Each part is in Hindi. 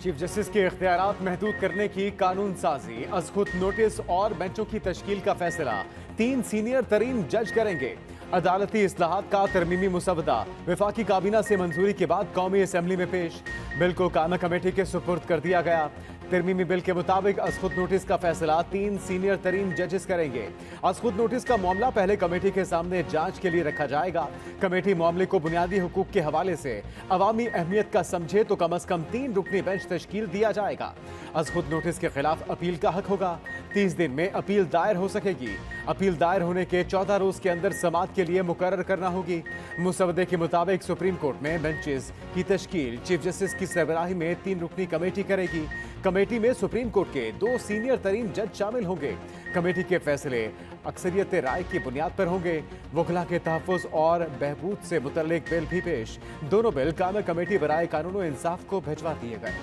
चीफ जस्टिस के इख्तियारात महदूद करने की कानून साजी, अज़खुद नोटिस और बेंचों की तश्कील का फैसला 3 सीनियर तरीन जज करेंगे। अदालती इस्लाहात का तरमीमी मुसवदा वफाकी काबीना से मंजूरी के बाद कौमी असम्बली में पेश। बिल को कामा कमेटी के सुपुर्द कर दिया गया। तरमीमी बिल के मुताबिक अज़खुद नोटिस का फैसला 3 सीनियर तरीन जजेस करेंगे। अज़खुद नोटिस का मामला पहले कमेटी के सामने जांच के लिए रखा जाएगा। कमेटी मामले को बुनियादी हुकूक के हवाले से अवामी अहमियत का समझे तो कम अज कम 3 रुकनी बेंच तश्कील दिया जाएगा। अज़खुद नोटिस के खिलाफ अपील का हक होगा। 30 दिन में अपील दायर हो सकेगी। अपील दायर होने के 14 रोज के अंदर समाअत के लिए मुकर्रर करना होगी। मुसवदे के मुताबिक सुप्रीम कोर्ट में बेंचेस की तश्कील चीफ जस्टिस की सरबराही में 3 रुकनी कमेटी करेगी। कमेटी में सुप्रीम कोर्ट के 2 सीनियर तरीन जज शामिल होंगे। कमेटी के फैसले अक्सरियत राय की बुनियाद पर होंगे। वकला के तहफ़्फ़ुज़ और बहबूद से मुतल्लिक बिल भी पेश। दोनों बिल कामा कमेटी बराए कानून व इंसाफ को भिजवा दिए गए।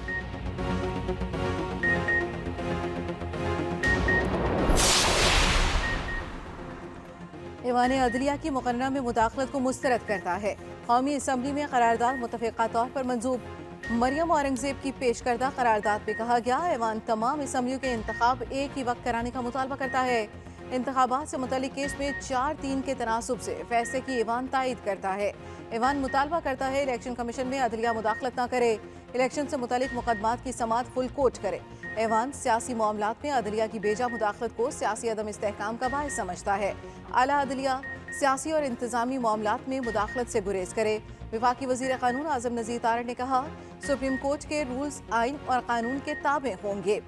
ईवान अदलिया की मुकर्ररा में मुदाखलत को मुस्तरद करता है। कौमी असम्बली में करारदाद मुतफ़िक़ा तौर पर मंजूर। मरियम औरंगज़ेब की पेश करदा करारदाद में कहा गया, ईवान तमाम असम्बलियों के इंतखाब एक ही वक्त कराने का मुतालबा करता है। इंतखाबात से मुतल्लिक केस में 4-3 के तनासुब से फैसले की ईवान तायद करता है। ईवान मुतालबा करता है इलेक्शन कमीशन में अदलिया मुदाखलत न करे, इलेक्शन से मुतल्लिक मुकदमात की समाअत फुल कोर्ट करे। ईवान सियासी मामलात में अदलिया की बेजा मुदाखलत को सियासी अदम इस्तेहकाम का बाइस समझता है। आला अदलिया सियासी और इंतजामी मामलात में मुदाखलत से गुरेज करे। वफाकी वज़ीर कानून आज़म नज़ीर तारड़ ने कहा, सुप्रीम कोर्ट के रूल्स आइन और कानून के ताबे होंगे।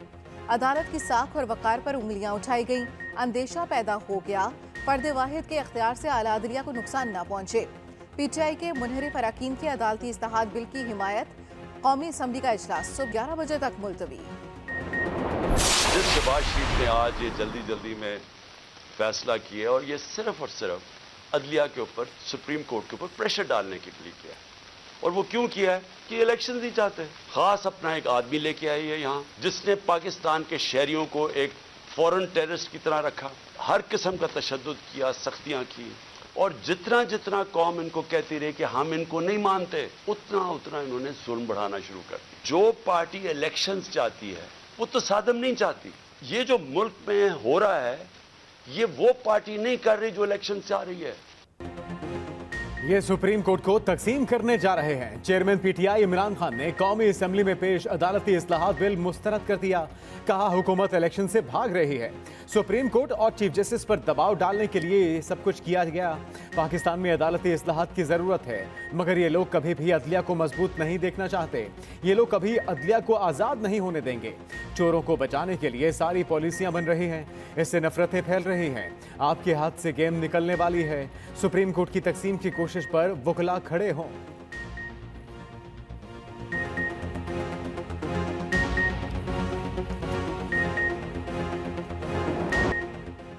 अदालत की साख और वक़ार पर उंगलियां उठाई गईं। अंदेशा पैदा हो गया फर्द वाहिद के इख्तियार से आला अदलिया को नुकसान न पहुंचे। PTI के मुनहरिफ अरकान की अदालती इस्लाहात बिल की हिमायत। कौमी असम्बली का इजलास सुबह 11 बजे तक मुलतवी। जिस शहबाज शरीफ ने आज ये जल्दी में फैसला किया और ये सिर्फ और सिर्फ अदलिया के ऊपर, सुप्रीम कोर्ट के ऊपर प्रेशर डालने के लिए किया है। और वो क्यों किया है कि इलेक्शन नहीं चाहते। खास अपना एक आदमी लेके आई है यहाँ, जिसने पाकिस्तान के शहरियों को एक फॉरेन टेररिस्ट की तरह रखा, हर किस्म का तशद्दुद किया, सख्तियाँ की, और जितना कौम इनको कहती रही कि हम इनको नहीं मानते, उतना इन्होंने जुल्म बढ़ाना शुरू कर दिया। जो पार्टी इलेक्शंस चाहती है वो तो सादम नहीं चाहती। ये जो मुल्क में हो रहा है, ये वो पार्टी नहीं कर रही जो इलेक्शन से आ रही है। ये सुप्रीम कोर्ट को तकसीम करने जा रहे हैं। चेयरमैन PTI इमरान खान ने कौमी असम्बली में पेश अदालती इस्लाहात बिल मुस्तरद कर दिया। कहा, हुकूमत इलेक्शन से भाग रही है। सुप्रीम कोर्ट और चीफ जस्टिस पर दबाव डालने के लिए ये सब कुछ किया गया। पाकिस्तान में अदालती इस्लाहात की ज़रूरत है, मगर ये लोग कभी भी अदलिया को मजबूत नहीं देखना चाहते। ये लोग कभी अदलिया को आज़ाद नहीं होने देंगे। चोरों को बचाने के लिए सारी पॉलिसियां बन रही हैं, इससे नफरतें फैल रही हैं। आपके हाथ से गेम निकलने वाली है। सुप्रीम कोर्ट की तकसीम की कोशिश पर वकला खड़े हों।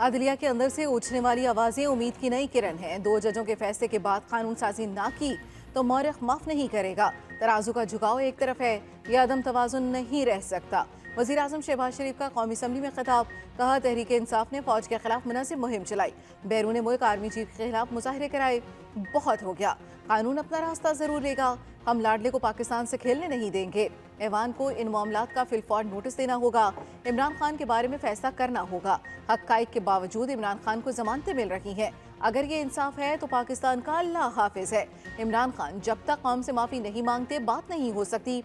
अदलिया के अंदर से उछने वाली आवाजें उम्मीद की नई किरण हैं। 2 जजों के फैसले के बाद कानून साजी ना की तो मौरख माफ नहीं करेगा। तराजू का झुकाव एक तरफ है, यह अदम तवाजुन नहीं रह सकता। वज़ीर आज़म शहबाज शरीफ का कौमी असम्बली में खिताब। कहा, तहरीक इंसाफ ने फौज के खिलाफ मुनासिब मुहिम चलाई, बैरून मुल्क आर्मी चीफ के खिलाफ मुजाहरे कराए। बहुत हो गया, कानून अपना रास्ता जरूर लेगा। हम लाडले को पाकिस्तान से खेलने नहीं देंगे। ऐवान को इन मामलात का फिलफौर नोटिस देना होगा। इमरान खान के बारे में फैसला करना होगा। हक़ाइक़ के बावजूद इमरान खान को जमानतें मिल रही हैं। अगर ये इंसाफ है तो पाकिस्तान का अल्लाह हाफिज है। इमरान खान जब तक कौम से माफ़ी नहीं मांगते बात नहीं हो सकती।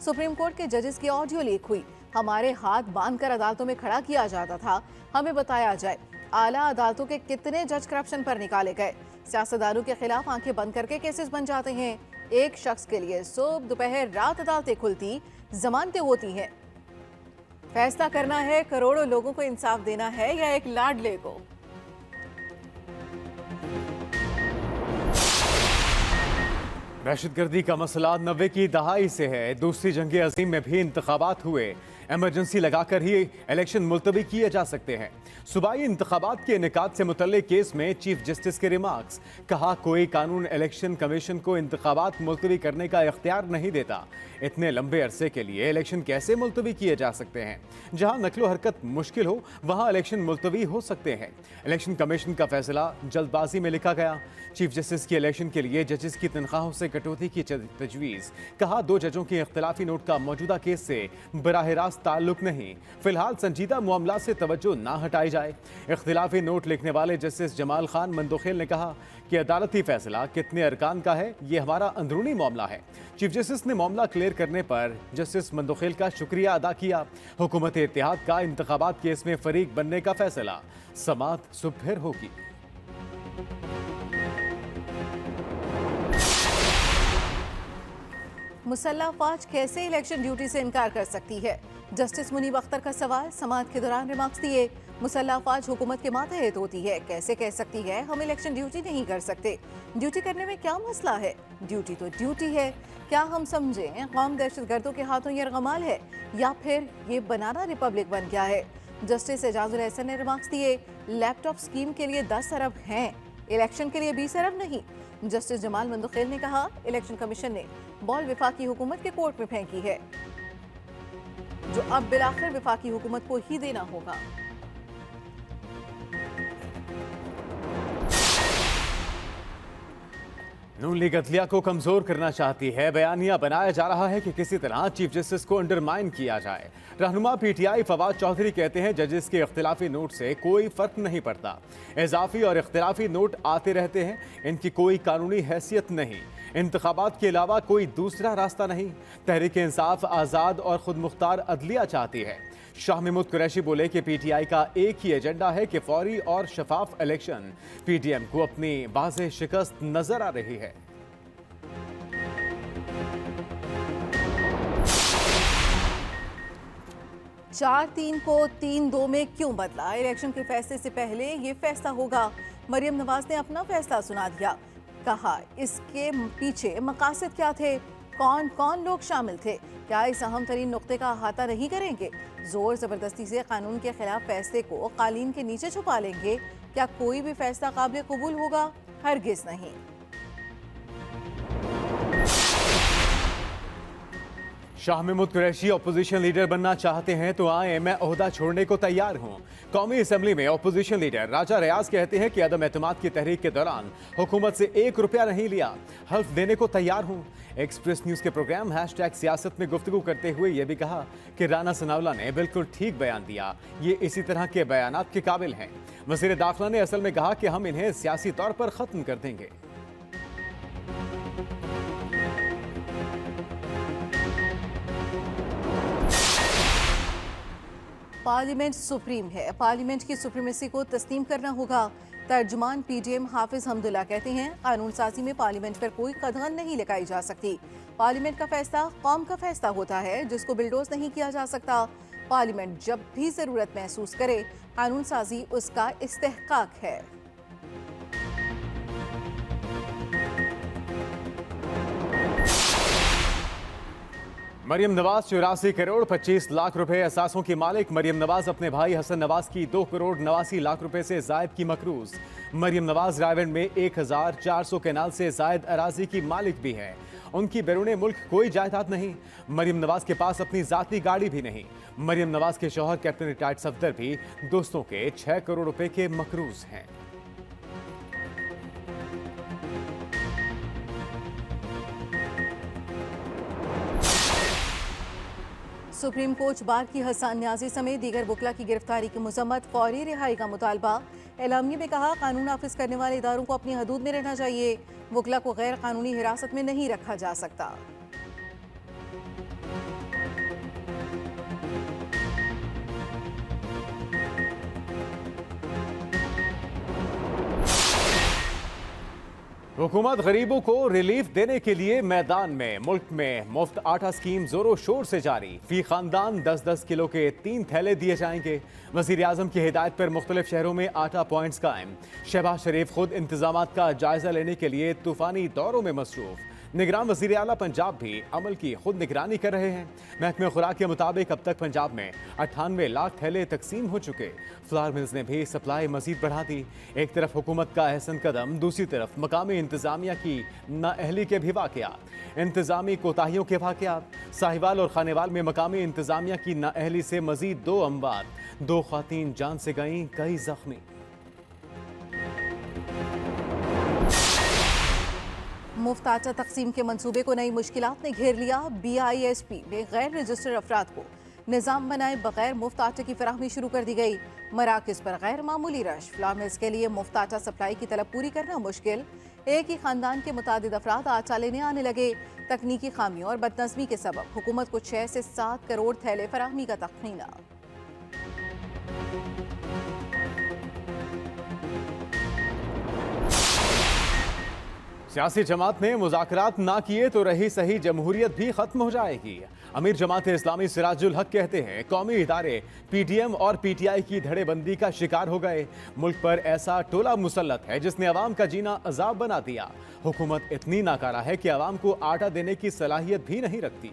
सुप्रीम कोर्ट के जजेस की ऑडियो लीक हुई। हमारे हाथ बांधकर अदालतों में खड़ा किया जाता था। हमें बताया जाए आला अदालतों के कितने जज करप्शन पर निकाले गए। सियासतदानों के खिलाफ आंखें बंद करके केसेस बन जाते हैं। एक शख्स के लिए सुबह दोपहर रात अदालतें खुलती, जमानतें होती हैं। फैसला करना है करोड़ों लोगों को इंसाफ देना है या एक लाडले को। दहशतगर्दी का मसला 90 की दहाई से है। दूसरी जंग अजीम में भी इंतखाबात हुए। इमरजेंसी लगाकर ही इलेक्शन मुलतवी किए जा सकते हैं। सूबाई इंतखाबात के इनेकाद से मुतल्लिक केस में चीफ जस्टिस के रिमार्क्स। कहा, कोई कानून इलेक्शन कमीशन को इंतखाबात मुलतवी करने का इख्तियार नहीं देता। इतने लंबे अरसे के लिए इलेक्शन कैसे मुलतवी किए जा सकते हैं? जहां नकलो हरकत मुश्किल हो वहां इलेक्शन मुलतवी हो सकते हैं। इलेक्शन कमीशन का फैसला जल्दबाजी में लिखा गया। चीफ जस्टिस की इलेक्शन के लिए जजेस की तनख्वाहों से कटौती की तजवीज़। कहा, 2 जजों के इख्तिलाफी नोट का मौजूदा केस से बराह रास्त ताल्लुक नहीं। फिलहाल संजीदा मामला से तवज्जो ना हटाई जाए। इख्तिलाफी नोट लिखने वाले जस्टिस जमाल खान मंदोखेल ने कहा कि अदालती फैसला कितने अरकान का है ये हमारा अंदरूनी मामला है। चीफ जस्टिस ने मामला क्लियर करने पर जस्टिस मंदोखेल का शुक्रिया अदा किया। हुकूमत इत्तेहाद का इंतखाबात केस में फरीक बनने का फैसला। समात सुबह होगी। मुसल्लह अफवाज कैसे इलेक्शन ड्यूटी से इनकार कर सकती है? जस्टिस मुनीब अख्तर का सवाल। समाअत के दौरान रिमार्क्स दिए। मुसल्लह अफवाज हुकूमत के मातहत होती है, कैसे कह सकती है हम इलेक्शन ड्यूटी नहीं कर सकते? ड्यूटी करने में क्या मसला है? ड्यूटी तो ड्यूटी है। क्या हम समझें कौम दहशतगर्दों के हाथों यरगमाल है या फिर ये बनाना रिपब्लिक बन गया है? जस्टिस एजाजुल एहसन ने रिमार्क्स दिए। लैपटॉप स्कीम के लिए 10 अरब हैं, इलेक्शन के लिए 20 अरब नहीं। जस्टिस जमाल मंदोखेल ने कहा, इलेक्शन कमीशन ने बॉल विफाकी हुकूमत के कोर्ट में फेंकी है, जो अब बिलाखिर विफाकी हुकूमत को ही देना होगा। नून लीग अदलिया को कमजोर करना चाहती है। बयानिया बनाया जा रहा है कि किसी तरह चीफ जस्टिस को अंडरमाइन किया जाए। रहनुमा पीटीआई फवाद चौधरी कहते हैं, जजेस के इख्तिलाफी नोट से कोई फर्क नहीं पड़ता। इजाफी और इख्तिलाफी नोट आते रहते हैं, इनकी कोई कानूनी हैसियत नहीं। इंतखाबात के अलावा कोई दूसरा रास्ता नहीं। तहरीक इंसाफ आज़ाद और खुद मुख्तार अदलिया चाहती है। शाह महमूद कुरैशी बोले कि पीटीआई का एक ही एजेंडा है कि फौरी और शफाफ इलेक्शन। पीडीएम को अपनी वाज़ेह शिकस्त नजर आ रही है। चार 3 को 3-2 में क्यों बदला? इलेक्शन के फैसले से पहले ये फैसला होगा। मरियम नवाज ने अपना फैसला सुना दिया। कहा, इसके पीछे मकासद क्या थे, कौन कौन लोग शामिल थे, क्या इस अहम तरीन नुक्ते का अहाता नहीं करेंगे? जोर जबरदस्ती से कानून के खिलाफ फैसले को कालीन के नीचे छुपा लेंगे? क्या कोई भी फैसला काबिल कबूल होगा? हरगिज नहीं। शाह महमूद कुरैशी अपोजिशन लीडर बनना चाहते हैं तो आए, मैं ओहदा छोड़ने को तैयार हूं। कौमी असम्बली में अपोजिशन लीडर राजा रियाज कहते हैं कि अदम एतमाद की तहरीक के दौरान हुकूमत से 1 रुपया नहीं लिया, हल्फ देने को तैयार हूं। एक्सप्रेस न्यूज के प्रोग्राम #सियासत में गुफ्तगू करते हुए यह भी कहा कि राना सनाउल्लाह ने बिल्कुल ठीक बयान दिया, ये इसी तरह के बयानात के काबिल हैं। वज़ीर दाखिला ने असल में कहा कि हम इन्हें सियासी तौर पर खत्म कर देंगे। पार्लियामेंट सुप्रीम है, पार्लियामेंट की सुप्रीमेसी को तस्लीम करना होगा। तर्जुमान पीडीएम हाफिज हमदुल्ला कहते हैं, कानून साजी में पार्लियामेंट पर कोई कदगन नहीं लगाई जा सकती। पार्लियामेंट का फैसला कौम का फैसला होता है, जिसको बिल्डोज नहीं किया जा सकता। पार्लियामेंट जब भी जरूरत महसूस करे, कानून साजी उसका इस्तेहकाक है। मरियम नवाज 84 करोड़ 25 लाख रुपए असासों की मालिक। मरियम नवाज अपने भाई हसन नवाज की 2 करोड़ 89 लाख रुपए से जायद की मकरूज। मरियम नवाज रायवंड में 1400 कैनाल से जायद अराजी की मालिक भी है। उनकी बैरूने मुल्क कोई जायदाद नहीं। मरियम नवाज के पास अपनी जाती गाड़ी भी नहीं। मरियम नवाज के शौहर कैप्टन रिटायर्ड सफदर भी दोस्तों के 6 करोड़ रुपए के मकरूज हैं। सुप्रीम कोर्ट बार की हसन न्याजी समेत दीगर वकला की गिरफ्तारी की मजम्मत, फौरी रिहाई का मुतालबा। एलामिया में कहा, कानून नाफिज करने वाले इदारों को अपनी हदूद में रहना चाहिए। वकला को गैर कानूनी हिरासत में नहीं रखा जा सकता। हुकूमत गरीबों को रिलीफ देने के लिए मैदान में। मुल्क में मुफ्त आटा स्कीम जोरों शोर से जारी। फी खानदान 10-10 किलो के 3 थैले दिए जाएंगे। वजीर आजम की हिदायत पर मुख्तलिफ शहरों में आटा पॉइंट्स कायम। शहबाज शरीफ खुद इंतजामात का जायजा लेने के लिए तूफानी दौरों में मसरूफ। निगरान वजीर आला पंजाब भी अमल की खुद निगरानी कर रहे हैं। महकमे खुराक के मुताबिक अब तक पंजाब में 98 लाख थैले तकसीम हो चुके। फ्लावर मिल्स ने भी सप्लाई मजीद बढ़ा दी। एक तरफ हुकूमत का अहसन कदम, दूसरी तरफ मकामी इंतजामिया की नाअहली के भी वाकयात। इंतजामी कोताहियों के वाकयात। साहिवाल और खानेवाल में मकामी इंतजामिया की नाअहली से मजीद 2 अमवात, 2 खातीन जान से गईं, कई जख्मी। मुफ्त आटा तकसीम के मंसूबे को नई मुश्किलात ने घेर लिया। BISP में गैर रजिस्टर्ड अफराद को निज़ाम बनाए बगैर मुफ्त आटे की फराहमी शुरू कर दी गई। मराकज़ पर गैर मामूली रश। फ्लावर मिल्स के लिए मुफ्त आटा सप्लाई की तलब पूरी करना मुश्किल। एक ही खानदान के मुतादिद अफराद आटा लेने आने लगे। तकनीकी खामियों और बदनज़मी के सबब हुकूमत को 6 से 7 करोड़ थैले फराहमी का तखमीना। सियासी जमात ने मुज़ाकरात ना किए तो रही सही जमहूरियत भी खत्म हो जाएगी। अमीर जमात इस्लामी सिराजुल हक कहते हैं कौमी इदारे PTM और PTI की धड़ेबंदी का शिकार हो गए। मुल्क पर ऐसा टोला मुसल्लत है जिसने अवाम का जीना अजाब बना दिया। हुकूमत इतनी नाकारा है कि अवाम को आटा देने की सलाहियत भी नहीं रखती।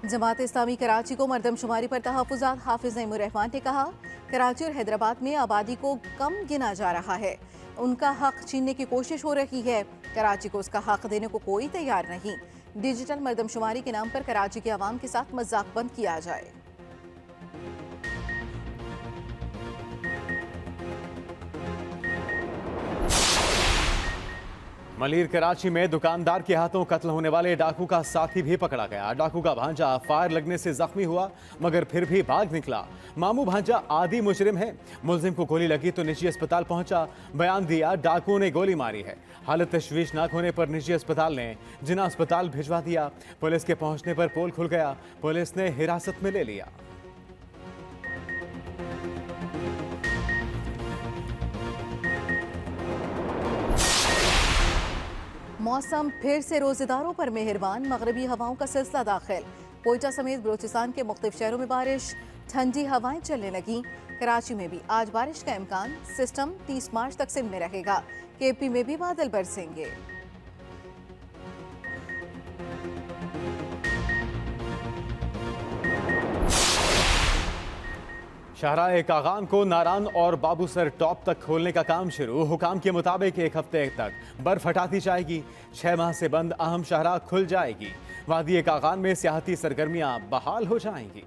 जमात इस्लामी कराची को मरदमशुमारी पर तहफ़्फ़ुज़ात। हाफिज नईमुर रहमान ने कहा, कराची और हैदराबाद में आबादी को कम गिना जा रहा है। उनका हक छीनने की कोशिश हो रही है। कराची को उसका हक देने को कोई तैयार नहीं। डिजिटल मरदमशुमारी के नाम पर कराची के अवाम के साथ मजाक बंद किया जाए। मलीर कराची में दुकानदार के हाथों कत्ल होने वाले डाकू का साथी भी पकड़ा गया। डाकू का भांजा फायर लगने से जख्मी हुआ मगर फिर भी भाग निकला। मामू भांजा आदि मुजरिम है। मुलजिम को गोली लगी तो निजी अस्पताल पहुंचा। बयान दिया डाकू ने गोली मारी है। हालत तशवीशनाक होने पर निजी अस्पताल ने जिना अस्पताल भिजवा दिया। पुलिस के पहुंचने पर पोल खुल गया। पुलिस ने हिरासत में ले लिया। मौसम फिर से रोजेदारों पर मेहरबान। मगरबी हवाओं का सिलसिला दाखिल। कोयटा समेत बलूचिस्तान के मुख्तलिफ शहरों में बारिश। ठंडी हवाएं चलने लगी। कराची में भी आज बारिश का इम्कान। सिस्टम 30 मार्च तक सिंध में रहेगा। KP में भी बादल बरसेंगे। शाहराह कागान को नारान और बाबूसर टॉप तक खोलने का काम शुरू। हुकाम के मुताबिक 1 हफ्ते तक बर्फ हटाती जाएगी। 6 माह से बंद अहम शाहराह खुल जाएगी। वादी कागान में सियाहती सरगर्मियां बहाल हो जाएंगी।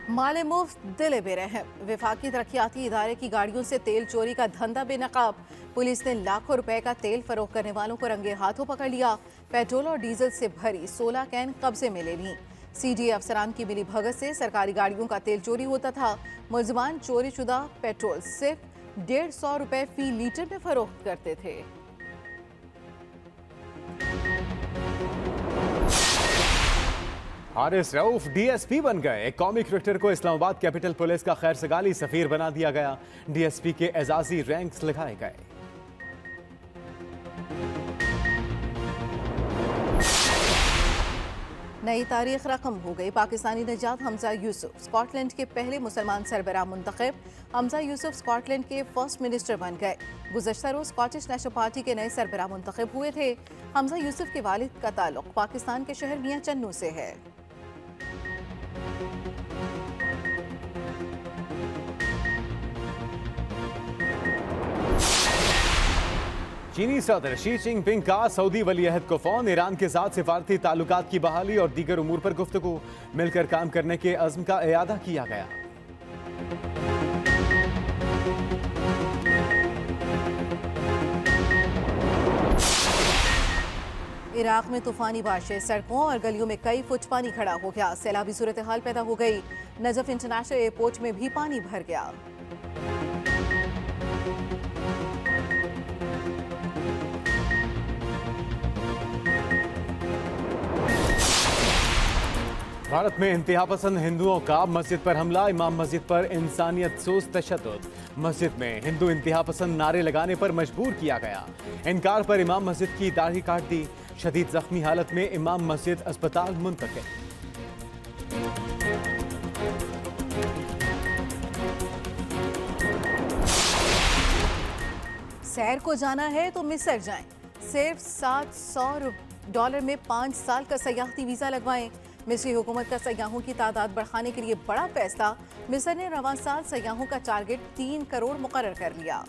माले मुफ्त दिले बेरहम। विफाकी तरक्याती इदारे की गाड़ियों से तेल चोरी का धंधा बेनकाब। पुलिस ने लाखों रुपए का तेल फरोख्त करने वालों को रंगे हाथों पकड़ लिया। पेट्रोल और डीजल से भरी 16 कैन कब्जे में ले ली। CDA अफसरान की मिली भगत से सरकारी गाड़ियों का तेल चोरी होता था। मुलजिमान चोरी शुदा पेट्रोल सिर्फ 150 रुपए फी लीटर में फरोख्त करते थे। हारिस रऊफ DSP बन गए। कौमी क्रिकेटर को इस्लामाबाद कैपिटल पुलिस का खैर सगाली सफीर बना दिया गया। DSP के एजाजी रैंक्स लगाए गए। नई तारीख रकम हो गई। पाकिस्तानी नजात हमजा यूसुफ स्कॉटलैंड के पहले मुसलमान सरबराह मुंतखब। हमजा यूसुफ स्कॉटलैंड के फर्स्ट मिनिस्टर बन गए। गुज़श्ता रोज स्कॉटिश नेशनल पार्टी के नए सरबराह मुंतखब हुए थे। हमजा यूसुफ के वालिद का ताल्लुक पाकिस्तान के शहर मियां चन्नू से है। चीनी सदर शी जिनपिंग का सऊदी वलीअहद को फोन। ईरान के साथ सिफारती ताल्लुकात की बहाली और दीगर उमूर पर गुफ्तगू। मिलकर काम करने के अज़्म का इयादा किया गया। इराक में तूफानी बारिशें। सड़कों और गलियों में कई फुट पानी खड़ा हो गया। सैलाबी सूरत हाल पैदा हो गई। नजफ इंटरनेशनल एयरपोर्ट में भी पानी भर गया। भारत में इंतहा पसंद हिंदुओं का मस्जिद पर हमला। इमाम मस्जिद पर इंसानियत सोच तशद्दुद। मस्जिद में हिंदू इंतहा पसंद नारे लगाने पर मजबूर किया गया। इनकार पर इमाम मस्जिद की दाढ़ी काट दी। शदीद जख्मी हालत में इमाम मस्जिद अस्पताल मुंतकिल। सैर को जाना है तो मिस्र जाएं। सिर्फ $700 में 5 साल का सयाहती वीजा लगवाएं। मिस्री हुकूमत का सयाहों की तादाद बढ़ाने के लिए बड़ा फैसला। मिस्र ने रवां साल सयाहों का टारगेट 3 करोड़ मुकर्रर कर लिया।